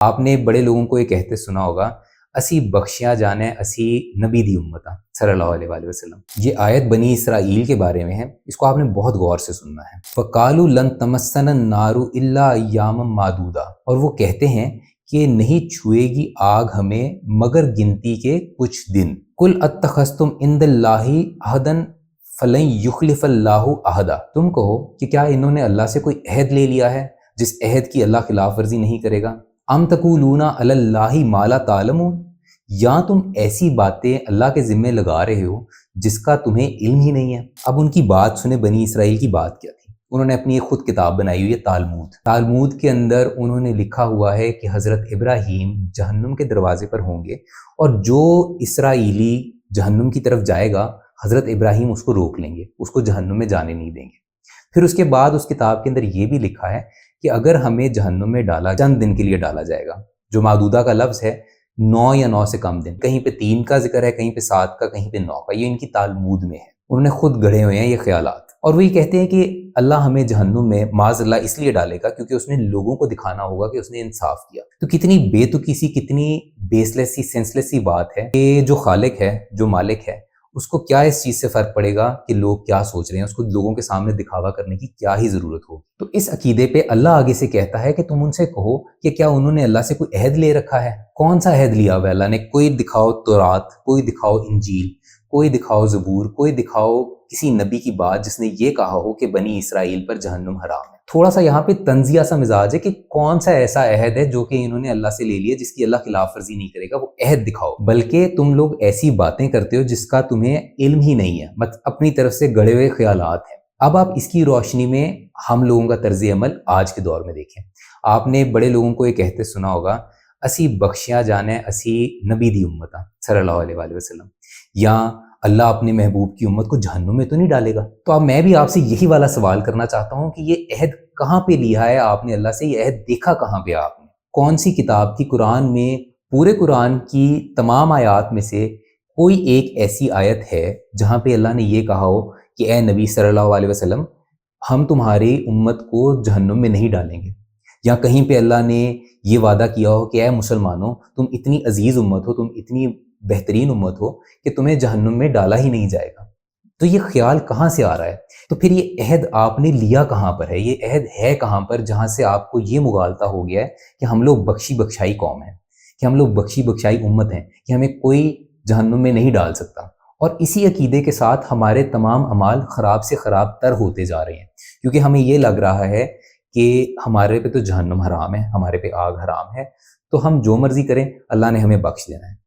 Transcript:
آپ نے بڑے لوگوں کو یہ کہتے سنا ہوگا، اسی بخشیاں جانے اسی نبی دی امتا صلی اللہ علیہ وآلہ وسلم۔ یہ آیت بنی اسرائیل کے بارے میں ہے، اس کو آپ نے بہت غور سے سننا ہے۔ فَقَالُوا لَن تَمَسَّنَا النَّارُ إِلَّا أَيَّامًا مَّعْدُودَةً، اور وہ کہتے ہیں کہ نہیں چھوئے گی آگ ہمیں مگر گنتی کے کچھ دن۔ قُلْ أَتَّخَذْتُمْ عِندَ اللَّهِ عَهْدًا فَلَن يُخْلِفَ اللَّهُ عَهْدًا، تم کہو کہ کیا انہوں نے اللہ سے کوئی عہد لے لیا ہے جس عہد کی اللہ خلاف ورزی نہیں کرے گا؟ ام تقولون علی اللہ ما لا تعلمون، یا تم ایسی باتیں اللہ کے ذمے لگا رہے ہو جس کا تمہیں علم ہی نہیں ہے۔ اب ان کی بات سنیں، بنی اسرائیل کی بات کیا تھی؟ انہوں نے اپنی ایک خود کتاب بنائی ہوئی ہے تالمود۔ تالمود کے اندر انہوں نے لکھا ہوا ہے کہ حضرت ابراہیم جہنم کے دروازے پر ہوں گے، اور جو اسرائیلی جہنم کی طرف جائے گا حضرت ابراہیم اس کو روک لیں گے، اس کو جہنم میں جانے نہیں دیں گے۔ پھر اس کے بعد اس کتاب کے اندر یہ بھی لکھا ہے کہ اگر ہمیں جہنم میں ڈالا چند دن کے لیے ڈالا جائے گا، جو معدودہ کا لفظ ہے 9 یا 9 سے کم دن، کہیں پہ 3 کا ذکر ہے، کہیں پہ 7 کا، کہیں پہ 9 کا، یہ ان کی تالمود میں ہے، انہوں نے خود گڑھے ہوئے ہیں یہ خیالات۔ اور وہ یہ کہتے ہیں کہ اللہ ہمیں جہنم میں معاذ اللہ اس لیے ڈالے گا کیونکہ اس نے لوگوں کو دکھانا ہوگا کہ اس نے انصاف کیا۔ تو کتنی بے تکی سی، کتنی بیس لیس سی، سینس لیس سی بات ہے کہ جو خالق ہے، جو مالک ہے، اس کو کیا اس چیز سے فرق پڑے گا کہ لوگ کیا سوچ رہے ہیں، اس کو لوگوں کے سامنے دکھاوا کرنے کی کیا ہی ضرورت ہوگی۔ تو اس عقیدے پہ اللہ آگے سے کہتا ہے کہ تم ان سے کہو کہ کیا انہوں نے اللہ سے کوئی عہد لے رکھا ہے؟ کون سا عہد لیا ہوا ہے اللہ نے؟ کوئی دکھاؤ تورات، کوئی دکھاؤ انجیل، کوئی دکھاؤ زبور، کوئی دکھاؤ کسی نبی کی بات جس نے یہ کہا ہو کہ بنی اسرائیل پر جہنم حرام ہے۔ تھوڑا سا یہاں پہ طنزیہ سا مزاج ہے کہ کون سا ایسا عہد ہے جو کہ انہوں نے اللہ سے لے لیا جس کی اللہ خلاف ورزی نہیں کرے گا، وہ عہد دکھاؤ۔ بلکہ تم لوگ ایسی باتیں کرتے ہو جس کا تمہیں علم ہی نہیں ہے، اپنی طرف سے گڑے ہوئے خیالات ہیں۔ اب آپ اس کی روشنی میں ہم لوگوں کا طرز عمل آج کے دور میں دیکھیں۔ آپ نے بڑے لوگوں کو یہ کہتے سنا ہوگا، اسی بخشیاں جانے اسی نبی دی امتا صلی اللہ علیہ وآلہ وسلم، یا اللہ اپنے محبوب کی امت کو جہنم میں تو نہیں ڈالے گا۔ تو اب میں بھی آپ سے یہی والا سوال کرنا چاہتا ہوں کہ یہ عہد کہاں پہ لیا ہے آپ نے اللہ سے؟ یہ عہد دیکھا کہاں پہ آپ نے؟ کون سی کتاب کی؟ قرآن میں پورے قرآن کی تمام آیات میں سے کوئی ایک ایسی آیت ہے جہاں پہ اللہ نے یہ کہا ہو کہ اے نبی صلی اللہ علیہ وسلم، ہم تمہاری امت کو جہنم میں نہیں ڈالیں گے؟ یا کہیں پہ اللہ نے یہ وعدہ کیا ہو کہ اے مسلمانوں، تم اتنی عزیز امت ہو، تم اتنی بہترین امت ہو کہ تمہیں جہنم میں ڈالا ہی نہیں جائے گا؟ تو یہ خیال کہاں سے آ رہا ہے؟ تو پھر یہ عہد آپ نے لیا کہاں پر ہے؟ یہ عہد ہے کہاں پر جہاں سے آپ کو یہ مغالطہ ہو گیا ہے کہ ہم لوگ بخشی بخشائی قوم ہیں، کہ ہم لوگ بخشی بخشائی امت ہیں، کہ ہمیں کوئی جہنم میں نہیں ڈال سکتا؟ اور اسی عقیدے کے ساتھ ہمارے تمام اعمال خراب سے خراب تر ہوتے جا رہے ہیں، کیونکہ ہمیں یہ لگ رہا ہے کہ ہمارے پہ تو جہنم حرام ہے، ہمارے پہ آگ حرام ہے، تو ہم جو مرضی کریں اللہ نے ہمیں بخش دینا ہے۔